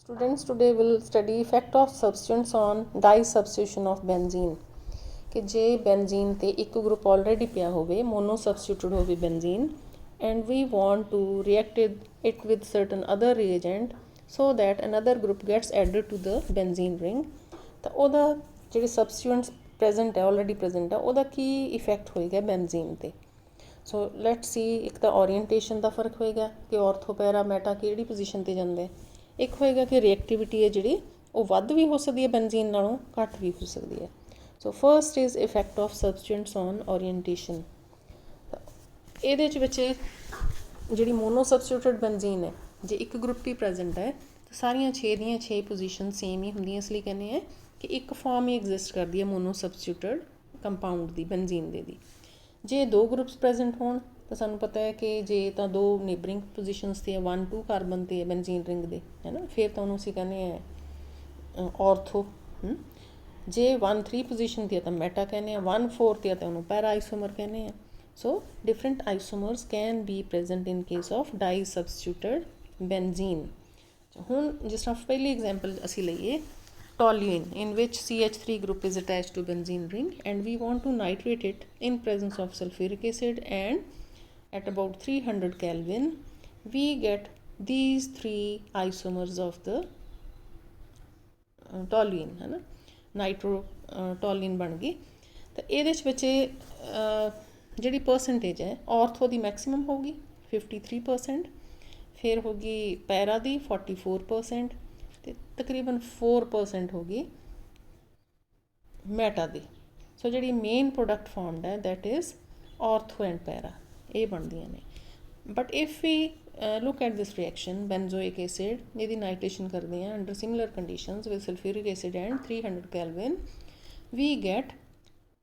Students, today will study effect of substituents on disubstitution of benzene कि जे benzene ਤੇ ਇੱਕ group already ਪਿਆ ਹੋਵੇ mono substituted ਹੋਵੇ benzene and we want to react it with certain other reagent so that another group gets added to the benzene ring ਤਾਂ ਉਹਦਾ ਜਿਹੜੇ substituents present ਹੈ already present ਹੈ ਉਹਦਾ ਕੀ effect ਹੋਏਗਾ benzene ਤੇ ਸੋ ਲੈਟ ਸੀ ਇੱਕ ਤਾਂ ਓਰੀਐਂਟੇਸ਼ਨ ਦਾ ਫਰਕ ਹੋਏਗਾ ਕਿ ਔਰਥੋ ਪੈਰਾ ਮੈਟਾ ਕਿਹੜੀ ਪੋਜੀਸ਼ਨ ਤੇ ਜਾਂਦੇ ਇੱਕ ਹੋਏਗਾ ਕਿ ਰਿਐਕਟਿਵਿਟੀ ਹੈ ਜਿਹੜੀ ਉਹ ਵੱਧ ਵੀ ਹੋ ਸਕਦੀ ਹੈ ਬੈਂਜ਼ੀਨ ਨਾਲੋਂ ਘੱਟ ਵੀ ਹੋ ਸਕਦੀ ਹੈ so first is effect of substituents on orientation ਇਹਦੇ ਵਿੱਚ ਬੱਚੇ ਜਿਹੜੀ ਮੋਨੋ ਸਬਸਟੀਟਿਊਟਡ ਬੈਂਜ਼ੀਨ ਹੈ ਜੇ ਇੱਕ ਗਰੁੱਪ ਹੀ ਪ੍ਰੈਜ਼ੈਂਟ ਹੈ ਤਾਂ ਸਾਰੀਆਂ 6 ਦੀਆਂ 6 ਪੋਜੀਸ਼ਨ ਸੇਮ ਹੀ ਹੁੰਦੀਆਂ ਇਸ ਲਈ ਕਹਿੰਦੇ ਆ ਕਿ ਇੱਕ ਫਾਰਮ ਹੀ ਐਗਜ਼ਿਸਟ ਕਰਦੀ ਹੈ ਮੋਨੋ ਸਬਸਟੀਟਿਊਟਡ ਕੰਪਾਊਂਡ ਦੀ ਬੈਂਜ਼ੀਨ ਦੇ ਦੀ ਜੇ ਦੋ ਗਰੁੱਪਸ ਪ੍ਰੈਜ਼ੈਂਟ ਹੋਣ ਤਾਂ ਸਾਨੂੰ ਪਤਾ ਹੈ ਕਿ ਜੇ ਤਾਂ ਦੋ ਨੇਬਰਿੰਗ ਪੋਜੀਸ਼ਨਸ 'ਤੇ 1-2 ਕਾਰਬਨ 'ਤੇ ਬੈਂਜ਼ੀਨ ਰਿੰਗ ਦੇ ਹੈ ਨਾ ਫਿਰ ਤਾਂ ਉਹਨੂੰ ਅਸੀਂ ਕਹਿੰਦੇ ਹਾਂ ਔਰਥੋ ਜੇ 1-3 ਪੋਜੀਸ਼ਨ 'ਤੇ ਤਾਂ ਮੈਟਾ ਕਹਿੰਦੇ ਹਾਂ 1-4 'ਤੇ ਤਾਂ ਉਹਨੂੰ ਪੈਰਾ ਆਈਸੋਮਰ ਕਹਿੰਦੇ ਹਾਂ so different isomers can be present in case of di substituted benzene ਹੁਣ ਜਿਸ ਤਰ੍ਹਾਂ ਪਹਿਲੀ ਐਗਜ਼ਾਮਪਲ ਅਸੀਂ ਲਈਏ toluene in which CH3 group is attached to benzene ring and we want to nitrate it in presence of sulfuric acid and at about 300 Kelvin we get these three isomers of the toluene है ना nitro toluene बन गई तो ये बच्चे जी percentage है ortho की maximum होगी 53% फिर होगी पैरा की 44% ਤੇ ਤਕਰੀਬਨ 4% ਹੋ ਗਈ ਮੈਟਾ ਦੀ ਸੋ ਜਿਹੜੀ ਮੇਨ ਪ੍ਰੋਡਕਟ ਫਾਰਮਡ ਹੈ that is ortho and para ਇਹ ਬਣਦੀਆਂ ਨੇ but if we look at this reaction benzoic acid ਇਹਦੀ ਨਾਈਟ੍ਰੇਸ਼ਨ ਕਰਦੇ ਹਾਂ under similar conditions with sulphuric acid and 300 kelvin we get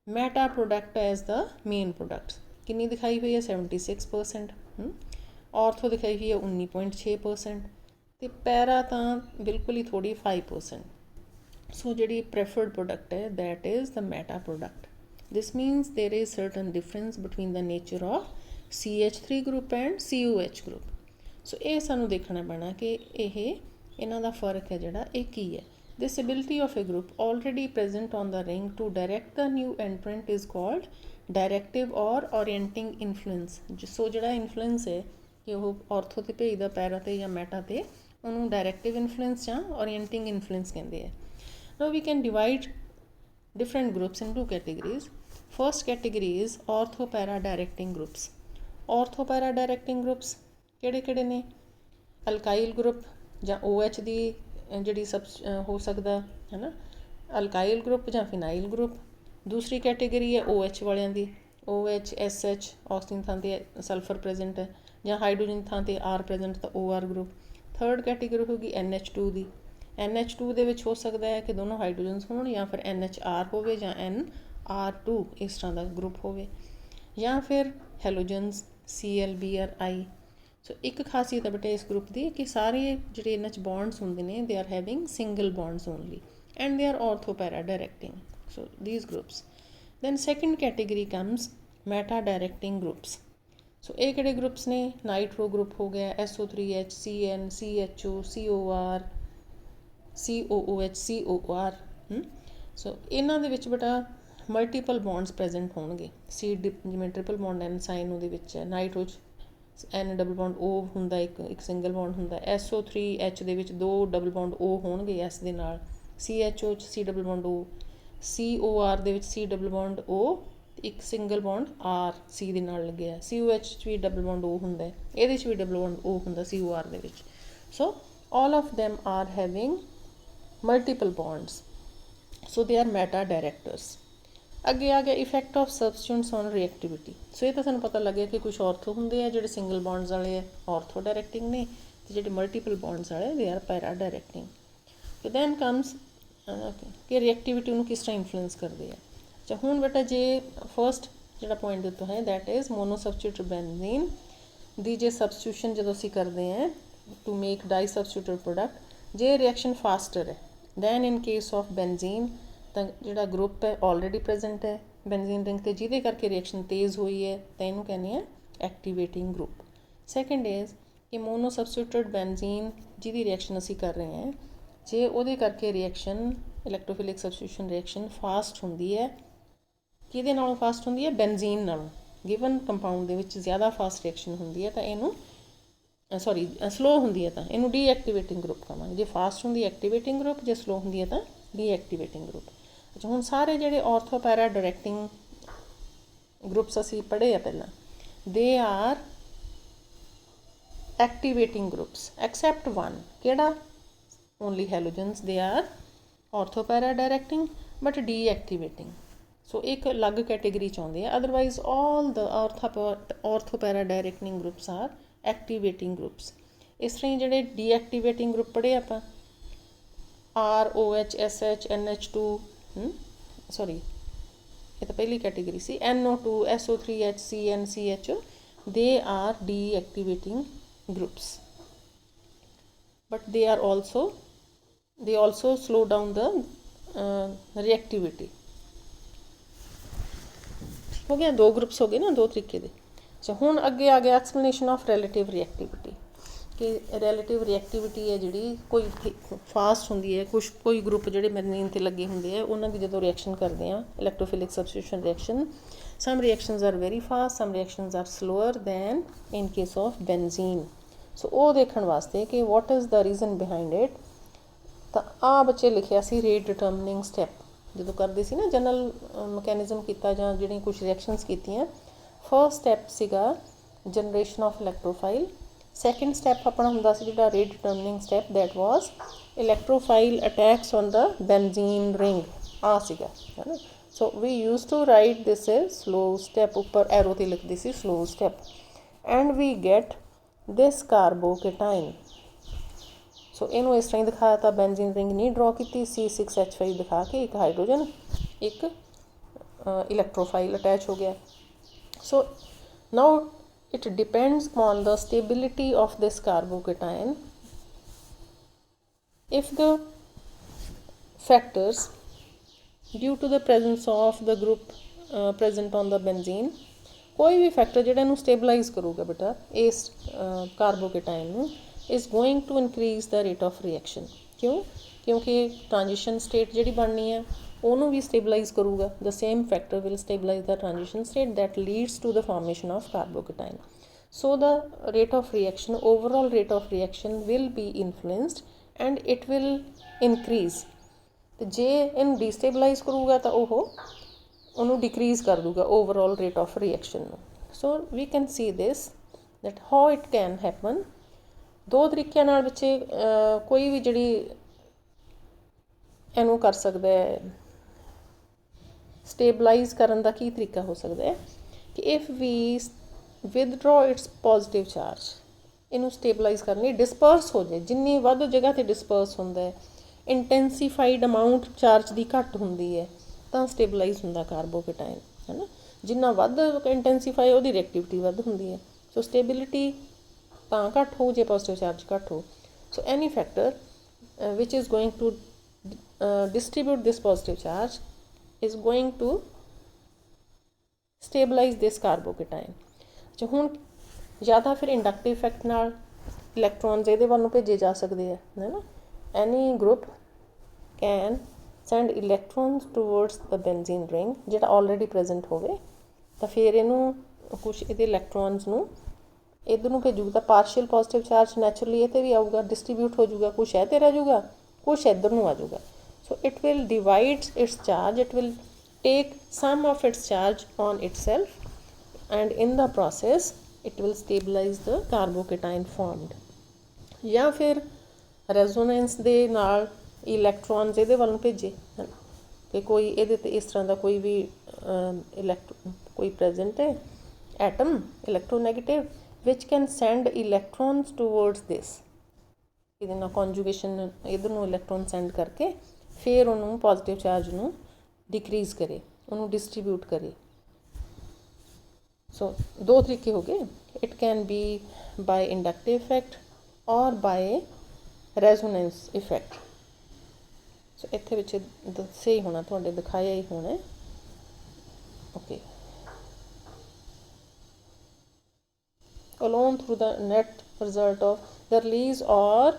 meta product as the main product ਕਿੰਨੀ ਦਿਖਾਈ ਹੋਈ ਹੈ 76% ਔਰਥੋ ਦਿਖਾਈ ਹੋਈ ਹੈ 19.6% ਤੇ ਪੈਰਾ ਤਾਂ ਬਿਲਕੁਲ ਹੀ ਥੋੜੀ 5% ਸੋ ਜਿਹੜੀ ਪ੍ਰੈਫਰਡ ਪ੍ਰੋਡਕਟ ਹੈ that is the meta product this means there is certain difference between the nature of CH3 group and COH group so ਇਹ ਸਾਨੂੰ ਦੇਖਣਾ ਪੈਣਾ ਕਿ ਇਹਨਾਂ ਦਾ ਫਰਕ ਹੈ ਜਿਹੜਾ ਇਹ ਕੀ ਹੈ this ability of a group already present on the ring to direct the new entrant is called directive or orienting influence ਸੋ ਜਿਹੜਾ ਇਨਫਲੂਐਂਸ ਹੈ ਕਿ ਉਹ ਔਰਥੋ ਤੇ ਭੇਜਦਾ ਪੈਰਾ ਤੇ ਜਾਂ ਮੈਟਾ ਤੇ ਉਹਨੂੰ ਡਾਇਰੈਕਟਿਵ ਇਨਫਲੂਐਂਸ ਜਾਂ ਓਰੀਐਂਟਿੰਗ ਇਨਫਲੂਐਂਸ ਕਹਿੰਦੇ ਆ now we can divide different groups in 2 categories first category is ortho para directing groups ortho para directing groups ਕਿਹੜੇ ਨੇ ਅਲਕਾਈਲ ਗਰੁੱਪ ਜਾਂ OH ਦੀ ਜਿਹੜੀ ਹੋ ਸਕਦਾ ਹੈ ਨਾ ਅਲਕਾਈਲ ਗਰੁੱਪ ਜਾਂ ਫਿਨਾਈਲ ਗਰੁੱਪ ਦੂਸਰੀ ਕੈਟੇਗਰੀ ਹੈ OH ਵਾਲਿਆਂ ਦੀ OH SH ਆਕਸੀਜਨ ਥਾਂ 'ਤੇ ਸਲਫਰ ਪ੍ਰੈਜ਼ੈਂਟ ਹੈ ਜਾਂ ਹਾਈਡਰੋਜਨ ਥਾਂ 'ਤੇ R ਪ੍ਰੈਜ਼ੈਂਟ ਤਾਂ OR ਗਰੁੱਪ ਥਰਡ ਕੈਟੇਗਰੀ ਹੋਗੀ NH2 ਦੀ NH2 ਦੇ ਵਿੱਚ ਹੋ ਸਕਦਾ ਹੈ ਕਿ ਦੋਨੋਂ ਹਾਈਡਰੋਜਨਸ ਹੋਣ ਜਾਂ ਫਿਰ NHR ਹੋਵੇ ਜਾਂ NR2 ਇਸ ਤਰ੍ਹਾਂ ਦਾ ਗਰੁੱਪ ਹੋਵੇ ਜਾਂ ਫਿਰ ਹੈਲੋਜਨਸ ClBrI ਸੋ ਇੱਕ ਖਾਸੀਅਤ ਹੈ ਬੇਟਾ ਇਸ ਗਰੁੱਪ ਦੀ ਕਿ ਸਾਰੇ ਜਿਹੜੇ ਇਹਨਾਂ 'ਚ ਬੌਂਡਸ ਹੁੰਦੇ ਨੇ they are having single bonds only and they are ortho para directing so these groups then second category comes meta directing groups so ਇਹ ਕਿਹੜੇ ਗਰੁੱਪਸ ਨੇ ਨਾਈਟਰੋ ਗਰੁੱਪ ਹੋ ਗਿਆ SO3H CN CHO COR COOH COR ਸੋ ਇਹਨਾਂ ਦੇ ਵਿੱਚ ਬੇਟਾ multiple bonds present ਹੋਣਗੇ ਸੀ ਜਿਵੇਂ ਟ੍ਰਿਪਲ ਬੌਂਡ N ਸਾਈਨ ਉਹਦੇ ਵਿੱਚ ਹੈ ਨਾਈਟਰੋ 'ਚ N ਡਬਲ ਬੌਂਡ O ਹੁੰਦਾ ਇੱਕ ਸਿੰਗਲ ਬੌਂਡ ਹੁੰਦਾ SO3H ਦੇ ਵਿੱਚ 2 ਡਬਲ ਬੌਂਡ O ਹੋਣਗੇ S ਦੇ ਨਾਲ CHO 'ਚ C double bond O COR ਦੇ ਵਿੱਚ C ਡਬਲ ਬੌਂਡ O ਇੱਕ ਸਿੰਗਲ ਬੌਂਡ R C ਦੇ ਨਾਲ ਲੱਗਿਆ COH 'ਚ ਵੀ ਡਬਲ ਬੌਂਡ O ਹੁੰਦਾ ਇਹਦੇ 'ਚ ਵੀ ਡਬਲ ਬੌਂਡ O ਹੁੰਦਾ COR ਦੇ ਵਿੱਚ ਸੋ all of them are having multiple bonds so they are meta directors ਅੱਗੇ ਆ ਗਿਆ ਇਫੈਕਟ ਆਫ ਸਬਸਟੈਂਟਸ ਔਨ ਰਿਐਕਟਿਵਿਟੀ ਸੋ ਇਹ ਤਾਂ ਸਾਨੂੰ ਪਤਾ ਲੱਗਿਆ ਕਿ ਕੁਛ ਔਰਥੋ ਹੁੰਦੇ ਆ ਜਿਹੜੇ ਸਿੰਗਲ ਬੌਂਡਸ ਵਾਲੇ ਆ ਔਰਥੋ ਡਾਇਰੈਕਟਿੰਗ ਨੇ ਤੇ ਜਿਹੜੇ ਮਲਟੀਪਲ ਬੌਂਡਸ ਵਾਲੇ ਦੇ ਆਰ ਪੈਰਾ ਡਾਇਰੈਕਟਿੰਗ ਤੇ ਦੈਨ ਕਮਸ ਕਿ ਰਿਐਕਟਿਵਿਟੀ ਨੂੰ ਕਿਸ ਤਰ੍ਹਾਂ ਇਨਫਲੂਐਂਸ ਕਰਦੇ ਆ ਅੱਛਾ ਹੁਣ ਬੇਟਾ ਜੇ ਫਸਟ ਜਿਹੜਾ ਪੁਆਇੰਟ ਦਿੱਤਾ ਹੈ ਦੈਟ ਇਜ਼ ਮੋਨੋ ਸਬਸਟੀਟਿਊਟਡ ਬੈਂਜ਼ੀਨ ਦੀ ਜੇ ਸਬਸਟੀਟਿਊਸ਼ਨ ਜਦੋਂ ਅਸੀਂ ਕਰਦੇ ਹਾਂ ਟੂ ਮੇਕ ਡਾਈ ਸਬਸਟੀਟਿਊਟਡ ਪ੍ਰੋਡਕਟ ਜੇ ਰਿਐਕਸ਼ਨ ਫਾਸਟਰ ਹੈ ਦੈਨ ਇਨ ਕੇਸ ਆਫ ਬੈਂਜ਼ੀਨ ਤਾਂ ਜਿਹੜਾ ਗਰੁੱਪ ਹੈ ਆਲਰੇਡੀ ਪ੍ਰੈਜ਼ੈਂਟ ਹੈ ਬੈਂਜ਼ੀਨ ਰਿੰਗ 'ਤੇ ਜਿਹਦੇ ਕਰਕੇ ਰਿਐਕਸ਼ਨ ਤੇਜ਼ ਹੋਈ ਹੈ ਤਾਂ ਇਹਨੂੰ ਕਹਿੰਦੇ ਆ ਐਕਟੀਵੇਟਿੰਗ ਗਰੁੱਪ ਸੈਕਿੰਡ ਇਜ਼ ਕਿ ਮੋਨੋ ਸਬਸਟੀਟਿਊਟਡ ਬੈਂਜ਼ੀਨ ਜਿਹਦੀ ਰਿਐਕਸ਼ਨ ਅਸੀਂ ਕਰ ਰਹੇ ਹਾਂ जे ਉਹਦੇ ਕਰਕੇ रिएक्शन इलैक्ट्रोफिलिक सबस्टिट्यूशन रिएक्शन फास्ट ਹੁੰਦੀ है ਕਿਹਦੇ ਨਾਲੋਂ फास्ट ਹੁੰਦੀ है बेंजीन ਨਾਲੋਂ गिवन कंपाउंड ਦੇ ਵਿੱਚ ज़्यादा फास्ट रिएक्शन ਹੁੰਦੀ है ਤਾਂ ਇਹਨੂੰ सॉरी स्लो ਹੁੰਦੀ है ਤਾਂ ਇਹਨੂੰ ਡੀਐਕਟੀਵੇਟਿੰਗ ਗਰੁੱਪ ਕਹਾਂਗੇ ਜੇ ਫਾਸਟ ਹੁੰਦੀ ਐਕਟੀਵੇਟਿੰਗ ਗਰੁੱਪ ਜੇ ਸਲੋ ਹੁੰਦੀ ਹੈ ਤਾਂ ਡੀਐਕਟੀਵੇਟਿੰਗ ਗਰੁੱਪ ਅੱਛਾ ਹੁਣ ਸਾਰੇ ਜਿਹੜੇ ਆਰਥੋ ਪੈਰਾ ਡਾਇਰੈਕਟਿੰਗ ਗਰੁੱਪਸ ਅਸੀਂ ਪੜ੍ਹੇ ਆ ਪਹਿਲਾਂ they are activating groups except one keda only halogens they are orthopara directing but deactivating so ek alag category ਚ ਆਉਂਦੇ ਆ otherwise all the orthopara directing groups are activating groups ਇਸ ਤਰ੍ਹਾਂ ਜਿਹੜੇ deactivating group ਪੜ੍ਹੇ ਆਪਾਂ ROH SH NH2 sorry ਇਹ ਤਾਂ ਪਹਿਲੀ category C NO2 SO3H CN CHO they are deactivating groups but they also slow down the reactivity हो गया दो ग्रुप्स हो गए ना दो तरीके दे अच्छा हुण अगे आ गया एक्सप्लेनेशन ऑफ रिलेटिव रिएक्टिविटी कि रिलेटिव रिएक्टिविटी है जिहड़ी कोई फास्ट हुंदी है कुछ कोई ग्रुप जिहड़े बेंजीन ते लगे हुंदे आ उन्हां दी जदों रिएक्शन करदे आ electrophilic substitution reaction some reactions are very fast some reactions are slower than in case of benzene so ਉਹ ਦੇਖਣ ਵਾਸਤੇ ਕਿ what is the reason behind it ਤਾਂ ਆ ਬੱਚੇ ਲਿਖਿਆ ਸੀ ਰੇਟ ਡਿਟਰਮਿਨਿੰਗ ਸਟੈਪ ਜਦੋਂ ਕਰਦੇ ਸੀ ਨਾ ਜਨਰਲ ਮਕੈਨਿਜ਼ਮ ਕੀਤਾ ਜਾਂ ਜਿਹੜੀਆਂ ਕੁਝ ਰਿਐਕਸ਼ਨਸ ਕੀਤੀਆਂ ਫਰਸਟ ਸਟੈਪ ਸੀਗਾ generation of electrophile second step ਆਪਣਾ ਹੁੰਦਾ ਸੀ ਜਿਹੜਾ rate determining step that was electrophile attacks on the benzene ring ਆ ਸੀਗਾ ਹੈ ਨਾ so we used to write this as slow step upper arrow te likhdi si slow step and we get this carbocation so inu is tarah dikhaya ta benzene ring nahi draw kiti C6H5 dikha ke ek hydrogen ek electrophile attach ho gaya so now it depends on the stability of this carbocation if the factors due to the presence of the group present on the benzene कोई भी factor जिहड़ा इहनूं stabilise करूगा बेटा इस carbocation नूं is going to increase the rate of reaction क्यों क्योंकि transition state जिहड़ी बननी है ਉਹਨੂੰ भी stabilize करूगा the same factor will stabilize the transition state that leads to the formation of carbocation so the rate of reaction overall rate of reaction will be influenced and it will increase ਤੇ ਜੇ ਇਹਨੂੰ ਡੀਸਟੇਬਲਾਈਜ਼ ਕਰੂਗਾ ਤਾਂ ਉਹਨੂੰ decrease ਕਰ ਦੂਗਾ overall rate of reaction ਨੂੰ so we can see this that how it can happen ਦੋ ਤਰੀਕਿਆਂ ਨਾਲ ਬੱਚੇ ਕੋਈ ਵੀ ਜਿਹੜੀ ਇਹਨੂੰ ਕਰ ਸਕਦਾ ਹੈ ਸਟੇਬਲਾਈਜ਼ ਕਰਨ ਦਾ ਕੀ ਤਰੀਕਾ ਹੋ ਸਕਦਾ ਹੈ ਕਿ if we withdraw its positive charge ਇਹਨੂੰ ਸਟੇਬਲਾਈਜ਼ ਕਰਨ ਲਈ ਡਿਸਪਰਸ ਹੋ ਜਾਏ ਜਿੰਨੀ ਵੱਧ ਜਗ੍ਹਾ 'ਤੇ ਡਿਸਪਰਸ ਹੁੰਦਾ ਹੈ ਇੰਟੈਂਸੀਫਾਈਡ ਅਮਾਊਂਟ ਚਾਰਜ ਦੀ ਘੱਟ ਹੁੰਦੀ ਹੈ ਤਾਂ ਸਟੇਬਲਾਈਜ਼ ਹੁੰਦਾ ਕਾਰਬੋਕੇਟਾਇਨ ਹੈ ਨਾ ਜਿੰਨਾ ਵੱਧ ਇੰਟੈਂਸੀਫਾਈ ਉਹਦੀ ਰਿਐਕਟਿਵਿਟੀ ਵੱਧ ਹੁੰਦੀ ਹੈ ਸੋ ਸਟੇਬਿਲਿਟੀ ਤਾਂ ਘੱਟ ਹੋ ਜੇ ਪੋਜ਼ਿਟਿਵ ਚਾਰਜ ਘੱਟ ਹੋ so any factor which is going to distribute this positive charge is going to stabilize this carbocation ਅੱਛਾ ਹੁਣ ਜਾਂ ਤਾਂ ਫਿਰ ਇੰਡਕਟਿਵ ਇਫੈਕਟ ਨਾਲ ਇਲੈਕਟ੍ਰੋਨਸ ਇਹਦੇ ਵੱਲ ਨੂੰ ਭੇਜੇ ਜਾ ਸਕਦੇ ਆ ਹੈ ਨਾ any group can send electrons towards the benzene ring ਜਿਹੜਾ already present ਹੋਵੇ ਤਾਂ ਫਿਰ ਇਹਨੂੰ ਕੁਛ ਇਹਦੇ ਇਲੈਕਟ੍ਰੋਨਸ ਨੂੰ ਇੱਧਰ ਨੂੰ ਭੇਜੂਗਾ ਤਾਂ ਪਾਰਸ਼ੀਅਲ ਪੋਜ਼ਿਟਿਵ ਚਾਰਜ ਨੈਚੁਰਲੀ ਇਹ 'ਤੇ ਵੀ ਆਊਗਾ ਡਿਸਟਰੀਬਿਊਟ ਹੋ ਜਾਊਗਾ ਕੁਛ ਇਹ 'ਤੇ ਰਹਿ ਜਾਊਗਾ ਕੁਛ ਇੱਧਰ ਨੂੰ ਆ ਜਾਊਗਾ so it will divide its charge it will take some of its charge on itself and in the process it will stabilize the carbocation formed ਜਾਂ ਫਿਰ ਰੈਜ਼ੋਨੈਂਸ ਦੇ ਨਾਲ ਇਲੈਕਟ੍ਰੋਨਸ ਇਹਦੇ ਵੱਲ ਨੂੰ ਭੇਜੇ ਕਿ ਕੋਈ ਇਹਦੇ 'ਤੇ ਇਸ ਤਰ੍ਹਾਂ ਦਾ ਕੋਈ ਵੀ ਕੋਈ ਪ੍ਰੈਜ਼ੈਂਟ ਹੈ atom electronegative which can send electrons towards this ਇਹਦੇ ਨਾਲ ਕੌਨਜੂਗੇਸ਼ਨ ਇੱਧਰ ਨੂੰ ਇਲੈਕਟ੍ਰੋਨ ਸੈਂਡ ਕਰਕੇ ਫਿਰ ਉਹਨੂੰ ਪੋਜ਼ੀਟਿਵ ਚਾਰਜ ਨੂੰ ਡਿਕਰੀਜ਼ ਕਰੇ ਉਹਨੂੰ ਡਿਸਟਰੀਬਿਊਟ ਕਰੇ ਸੋ ਦੋ ਤਰੀਕੇ ਹੋ ਗਏ it can be by inductive effect ਔਰ ਬਾਈ ਰੈਜ਼ੋਨੈਂਸ ਇਫੈਕਟ ਸੋ ਇੱਥੇ ਵਿੱਚ ਦੱਸਿਆ ਹੀ ਹੋਣਾ ਤੁਹਾਡੇ ਦਿਖਾਇਆ ਹੀ ਹੋਣਾ okay alone through the net result of the release or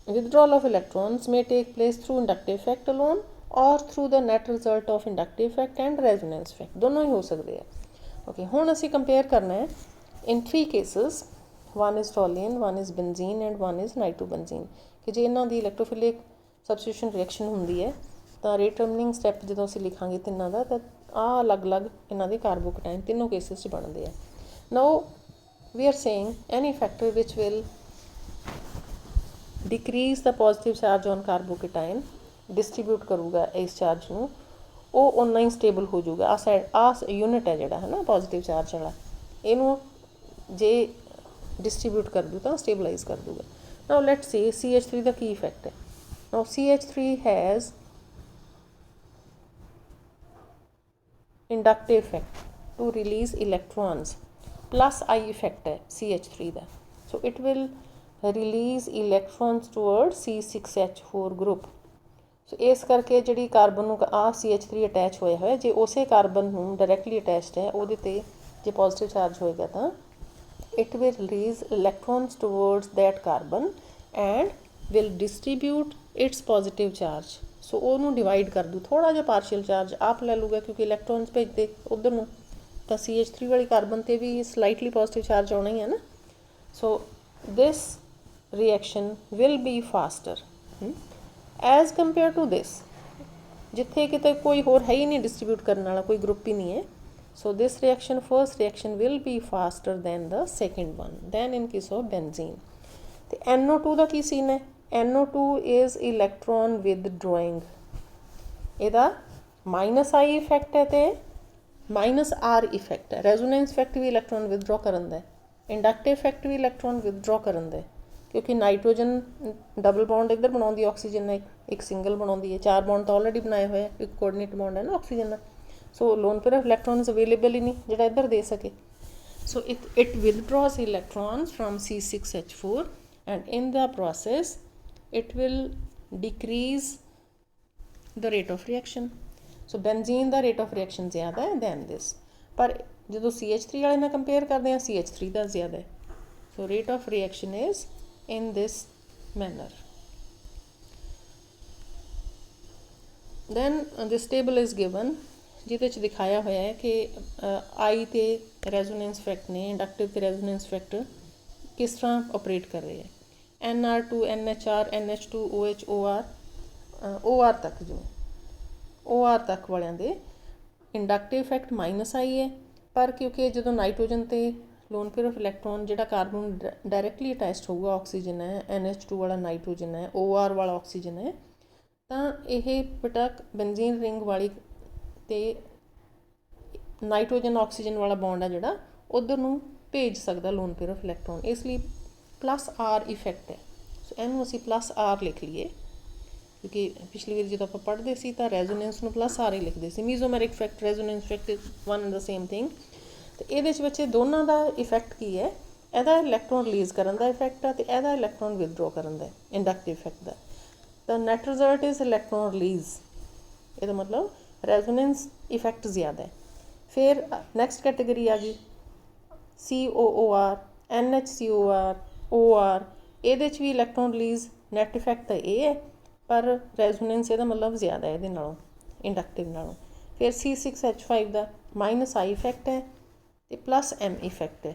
withdrawal of electrons may take place through inductive effect alone or through the net result of inductive effect and resonance effect. दोनों ही हो सकते हैं. Okay, ਹੁਣ ਅਸੀਂ compare करना है in 3 cases. One is toluene, one is benzene and one is nitrobenzene. कि जे इन्हां दी electrophilic substitution reaction ਹੁੰਦੀ है ਤਾਂ redetermining step ਜਦੋਂ ਅਸੀਂ ਲਿਖਾਂਗੇ ਤਿੰਨਾਂ ਦਾ ਤਾਂ ਆਹ ਅਲੱਗ-ਅਲੱਗ ਇਹਨਾਂ ਦੇ ਕਾਰਬੋਕੇਟਾਇਨ ਤਿੰਨੋਂ cases 'ਚ ਬਣਦੇ ਆ. Now we are saying any factor which will decrease the positive charge on carbocation distribute ਕਰੂਗਾ ਇਸ ਚਾਰਜ ਨੂੰ ਉਹ ਓਨਾ ਹੀ ਸਟੇਬਲ ਹੋ ਜਾਊਗਾ. ਆ ਸਾਈਡ ਆ ਯੂਨਿਟ ਹੈ ਜਿਹੜਾ ਹੈ ਨਾ ਪੋਜ਼ਿਟਿਵ ਚਾਰਜ ਵਾਲਾ ਇਹਨੂੰ ਜੇ ਡਿਸਟਰੀਬਿਊਟ ਕਰ ਦੂ ਤਾਂ ਸਟੇਬਲਾਈਜ਼ ਕਰ ਦੂਗਾ. ਨਾਓ let's see CH3 the Ki effect ਹੈ. ਨਾਓ CH3 has inductive effect to release electrons plus I effect है CH3 the. So it will release electrons towards C6H4 group. So ਇਸ ਕਰਕੇ ਜਿਹੜੀ ਕਾਰਬਨ ਨੂੰ ਆ CH3 ਅਟੈਚ ਹੋਇਆ ਹੋਇਆ ਜੇ ਉਸੇ ਕਾਰਬਨ ਨੂੰ ਡਾਇਰੈਕਟਲੀ ਅਟੈਚਡ ਹੈ ਉਹਦੇ ਤੇ ਜੇ ਪੋਜ਼ਿਟਿਵ ਚਾਰਜ ਹੋਏਗਾ ਤਾਂ it will release electrons towards that carbon and will distribute its positive charge. ਸੋ ਉਹਨੂੰ ਡਿਵਾਈਡ ਕਰ ਦੂ ਥੋੜ੍ਹਾ ਜਿਹਾ ਪਾਰਸ਼ੀਅਲ ਚਾਰਜ ਆਪ ਲੈ ਲੂਗਾ ਕਿਉਂਕਿ ਇਲੈਕਟ੍ਰੋਨਸ ਭੇਜਦੇ ਉੱਧਰ ਨੂੰ ਤਾਂ CH3 ਵਾਲੀ ਕਾਰਬਨ 'ਤੇ ਵੀ ਸਲਾਈਟਲੀ ਪੋਜ਼ਿਟਿਵ ਚਾਰਜ ਆਉਣਾ ਹੀ ਹੈ ਨਾ. So this reaction will be faster as compare to this ਜਿੱਥੇ ਕਿਤੇ ਕੋਈ ਹੋਰ ਹੈ ਹੀ ਨਹੀਂ ਡਿਸਟਰੀਬਿਊਟ ਕਰਨ ਵਾਲਾ ਕੋਈ ਗਰੁੱਪ ਹੀ ਨਹੀਂ ਹੈ. So this reaction first reaction will be faster than the second one than in case of benzene. ਅਤੇ NO2 ਦਾ ਕੀ ਸੀਨ ਹੈ. NO2 is electron withdrawing. ਇਹਦਾ -I ਇਫੈਕਟ ਹੈ ਤੇ -R ਇਫੈਕਟ ਹੈ. ਰੈਜ਼ੋਨੈਂਸ ਇਫੈਕਟ ਵੀ ਇਲੈਕਟ੍ਰੋਨ ਵਿਦਡ੍ਰੋ ਕਰਨ ਦਾ, ਇੰਡਕਟਿਵ ਇਫੈਕਟ ਵੀ electron ਵਿਦਡ੍ਰੋ ਕਰਨ ਦਾ ਕਿਉਂਕਿ nitrogen double bond ਇੱਧਰ ਬਣਾਉਂਦੀ ਆਕਸੀਜਨ ਨਾਲ ਇੱਕ ਸਿੰਗਲ ਬਣਾਉਂਦੀ ਹੈ. 4 ਬੌਂਡ ਤਾਂ ਆਲਰੇਡੀ ਬਣਾਏ ਹੋਏ ਆ ਇੱਕ ਕੋਆਰਡੀਨੇਟ ਬੌਂਡ ਹੈ ਨਾ ਆਕਸੀਜਨ ਦਾ. So lone pair of electrons available ਹੀ ਨਹੀਂ ਜਿਹੜਾ ਇੱਧਰ ਦੇ ਸਕੇ. ਸੋ it withdraws electrons from C6H4 and in the process it will decrease the rate of reaction. So benzene the rate of reaction ਜ਼ਿਆਦਾ ਹੈ than this. ਪਰ ਜਦੋਂ CH3 ਵਾਲੇ ਨਾਲ ਕੰਪੇਅਰ ਕਰਦੇ ਹਾਂ CH3 ਦਾ ਜ਼ਿਆਦਾ ਹੈ. So rate of reaction is in this manner. Then this table is given ਜਿਹਦੇ 'ਚ ਦਿਖਾਇਆ ਹੋਇਆ ਹੈ ਕਿ I ਤੇ ਰੈਜ਼ੋਨੈਂਸ ਇਫੈਕਟ ਨੇ ਇੰਡਕਟਿਵ ਤੇ ਰੈਜ਼ੋਨੈਂਸ ਇਫੈਕਟ ਕਿਸ ਤਰ੍ਹਾਂ ਆਪਰੇਟ ਕਰ ਰਹੇ ਹੈ. NR2 NHR NH2 OH OR OR ਤੱਕ ਜਿਵੇਂ OR ਤੱਕ ਵਾਲਿਆਂ ਦੇ ਇੰਡਕਟਿਵ ਇਫੈਕਟ -I ਹੈ. ਪਰ ਕਿਉਂਕਿ ਜਦੋਂ ਨਾਈਟ੍ਰੋਜਨ ਤੇ ਲੋਨ ਪੇਅਰ ਆਫ ਇਲੈਕਟ੍ਰੋਨ ਜਿਹੜਾ ਕਾਰਬਨ ਡਾਇਰੈਕਟਲੀ ਅਟੈਚਡ ਹੋਊਗਾ ਆਕਸੀਜਨ ਹੈ NH2 ਵਾਲਾ ਨਾਈਟ੍ਰੋਜਨ ਹੈ OR ਵਾਲਾ ਆਕਸੀਜਨ ਹੈ ਤਾਂ ਇਹ ਪਟਕ ਬੈਂਜ਼ੀਨ ਰਿੰਗ ਵਾਲੀ ਤੇ ਨਾਈਟ੍ਰੋਜਨ ਆਕਸੀਜਨ ਵਾਲਾ ਬੌਂਡ ਆ ਜਿਹੜਾ ਉੱਧਰ ਨੂੰ ਭੇਜ ਸਕਦਾ ਲੋਨ ਪੇਅਰ ਆਫ ਇਲੈਕਟ੍ਰੋਨ. ਇਸ ਲਈ +R ਇਫੈਕਟ ਹੈ. ਸੋ ਇਹਨੂੰ ਅਸੀਂ +R ਲਿਖ ਲਈਏ ਕਿਉਂਕਿ ਪਿਛਲੀ ਵਾਰ ਜਦੋਂ ਆਪਾਂ ਪੜ੍ਹਦੇ ਸੀ ਤਾਂ ਰੈਜ਼ੋਨੈਂਸ ਨੂੰ +R ਹੀ ਲਿਖਦੇ ਸੀ. Mesomeric effect resonance effect is one and the same thing. ਅਤੇ ਇਹਦੇ 'ਚ ਬੱਚੇ ਦੋਨਾਂ ਦਾ ਇਫੈਕਟ ਕੀ ਹੈ. ਇਹਦਾ ਇਲੈਕਟ੍ਰੋਨ ਰਿਲੀਜ਼ ਕਰਨ ਦਾ ਇਫੈਕਟ ਆ ਅਤੇ ਇਹਦਾ ਇਲੈਕਟ੍ਰੋਨ ਵਿਦਡ੍ਰੋ ਕਰਨ ਦਾ ਇੰਡਕਟਿਵ ਇਫੈਕਟ ਦਾ. ਤਾਂ net result is electron release. ਇਹਦਾ ਮਤਲਬ ਰੈਜ਼ੋਨੈਂਸ ਇਫੈਕਟ ਜ਼ਿਆਦਾ ਹੈ. ਫਿਰ ਨੈਕਸਟ ਕੈਟੇਗਰੀ ਆ ਗਈ COOR NHCOR OR. ਇਹਦੇ 'ਚ ਵੀ ਇਲੈਕਟ੍ਰੋਨ ਰਿਲੀਜ਼ ਨੈਟ ਇਫੈਕਟ ਤਾਂ ਇਹ ਹੈ ਪਰ ਰੈਜ਼ੋਨੈਂਸ ਇਹਦਾ ਮਤਲਬ ਜ਼ਿਆਦਾ ਇਹਦੇ ਨਾਲੋਂ ਇੰਡਕਟਿਵ ਨਾਲੋਂ. ਫਿਰ C6H5 ਦਾ -I ਇਫੈਕਟ ਹੈ ਅਤੇ +M ਇਫੈਕਟ ਹੈ.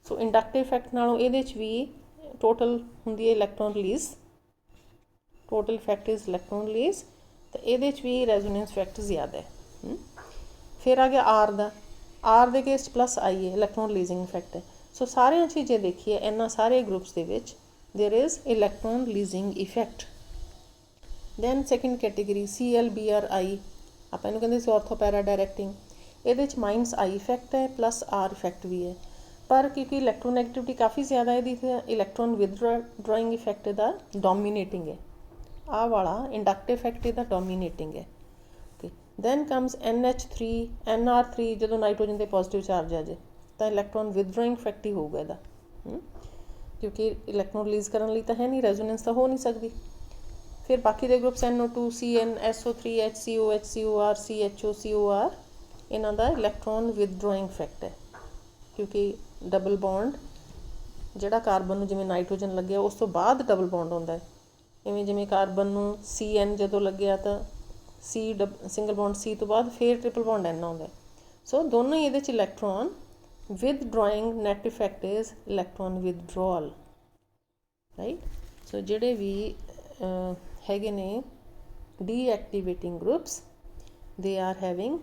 ਸੋ ਇੰਡਕਟਿਵ ਇਫੈਕਟ ਨਾਲੋਂ ਇਹਦੇ 'ਚ ਵੀ ਟੋਟਲ ਹੁੰਦੀ ਹੈ electron release. Total effect is electron release ਤਾਂ ਇਹਦੇ 'ਚ ਵੀ ਰੈਜ਼ੋਨੈਂਸ ਇਫੈਕਟ ਜ਼ਿਆਦਾ ਹੈ. ਫਿਰ ਆ ਗਿਆ R ਦਾ. R ਦੇ ਕੇਸ 'ਚ +I ਹੈ ਇਲੈਕਟ੍ਰੋਨ ਰਿਲੀਜ਼ਿੰਗ ਇਫੈਕਟ ਹੈ. ਸੋ ਸਾਰਿਆਂ 'ਚ ਜੇ ਦੇਖੀਏ ਇਹਨਾਂ ਸਾਰੇ ਗਰੁੱਪਸ ਦੇ ਵਿੱਚ there is electron releasing effect. Then second category CLBRI ਆਪਾਂ ਇਹਨੂੰ ਕਹਿੰਦੇ ਸੀ ਆਰਥੋਪੈਰਾ ਡਾਇਰੈਕਟਿੰਗ. ਇਹਦੇ 'ਚ -I ਇਫੈਕਟ ਹੈ +R ਇਫੈਕਟ ਵੀ ਹੈ ਪਰ ਕਿਉਂਕਿ ਇਲੈਕਟ੍ਰੋਨੈਗੇਟਿਵਿਟੀ ਕਾਫੀ ਜ਼ਿਆਦਾ ਇਹਦੀ ਤਾਂ ਇਲੈਕਟ੍ਰੋਨ ਵਿਦਡ੍ਰਾਇੰਗ ਇਫੈਕਟ ਇਹਦਾ ਡੋਮੀਨੇਟਿੰਗ ਹੈ. ਆਹ ਵਾਲਾ ਇੰਡਕਟਿਵ ਇਫੈਕਟ ਇਹਦਾ ਡੋਮੀਨੇਟਿੰਗ ਹੈ. Okay then comes NH3 NR3 ਜਦੋਂ ਨਾਈਟ੍ਰੋਜਨ 'ਤੇ ਪੋਜ਼ੀਟਿਵ ਚਾਰਜ ਆ ਜਾਏ ਤਾਂ ਇਲੈਕਟ੍ਰੋਨ ਵਿਦਡ੍ਰਾਇੰਗ ਇਫੈਕਟ ਹੀ ਹੋਊਗਾ ਇਹਦਾ ਕਿਉਂਕਿ ਇਲੈਕਟ੍ਰੋਨ ਰਿਲੀਜ਼ ਕਰਨ ਲਈ ਤਾਂ ਹੈ ਨਹੀਂ ਰੈਜ਼ੋਨੈਂਸ ਤਾਂ ਹੋ ਨਹੀਂ ਸਕਦੀ. ਫਿਰ ਬਾਕੀ ਦੇ groups NO2 CN SO3 HCO HCOR CHO COR ਇਹਨਾਂ ਦਾ ਇਲੈਕਟ੍ਰੋਨ ਵਿਦਡ੍ਰਾਇੰਗ ਇਫੈਕਟ ਹੈ ਕਿਉਂਕਿ ਡਬਲ ਬੌਂਡ ਜਿਹੜਾ ਕਾਰਬਨ ਨੂੰ ਜਿਵੇਂ ਨਾਈਟ੍ਰੋਜਨ ਲੱਗਿਆ ਉਸ ਤੋਂ ਬਾਅਦ ਡਬਲ ਬੌਂਡ ਹੁੰਦਾ ਹੈ ਇਵੇਂ ਜਿਵੇਂ ਕਾਰਬਨ ਨੂੰ CN ਜਦੋਂ ਲੱਗਿਆ ਤਾਂ ਸਿੰਗਲ ਬੌਂਡ C ਤੋਂ ਬਾਅਦ ਫਿਰ ਟ੍ਰਿਪਲ ਬੌਂਡ N ਆਉਂਦਾ। ਸੋ ਦੋਨੋਂ ਹੀ ਇਹਦੇ 'ਚ electron withdrawing net effect is electron withdrawal, right. So ਜਿਹੜੇ ਵੀ ਹੈਗੇ ਨੇ deactivating groups, they are having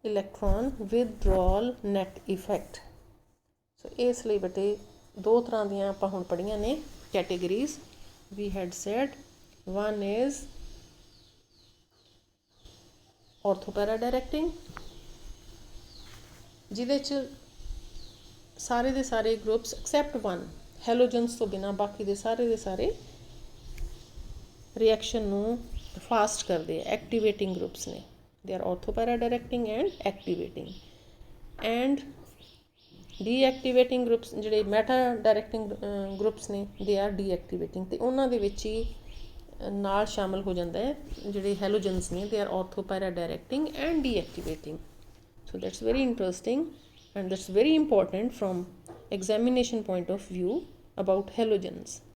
electron withdrawal net effect। ਸੋ ਇਸ ਲਈ ਬੇਟੇ ਦੋ ਤਰ੍ਹਾਂ ਦੀਆਂ ਆਪਾਂ ਹੁਣ ਪੜ੍ਹੀਆਂ ਨੇ categories. we had said one is orthopara directing, ਜਿਹਦੇ 'ਚ ਸਾਰੇ ਦੇ ਸਾਰੇ ਗਰੁੱਪਸ ਐਕਸੈਪਟ ਵਨ ਹੈਲੋਜਨਸ ਤੋਂ ਬਿਨਾਂ ਬਾਕੀ ਦੇ ਸਾਰੇ ਰਿਐਕਸ਼ਨ ਨੂੰ ਫਾਸਟ ਕਰਦੇ ਆ, ਐਕਟੀਵੇਟਿੰਗ ਗਰੁੱਪਸ ਨੇ। they are orthopara directing and activating, and deactivating groups ਜਿਹੜੇ meta directing groups ਨੇ they are deactivating, ਤੇ ਉਹਨਾਂ ਦੇ ਵਿੱਚ ਹੀ ਨਾਲ ਸ਼ਾਮਲ ਹੋ ਜਾਂਦਾ ਹੈ ਜਿਹੜੇ ਹੈਲੋਜਨਸ ਨੇ they are orthopara directing and deactivating। so that's very interesting and that's very important from examination point of view about halogens।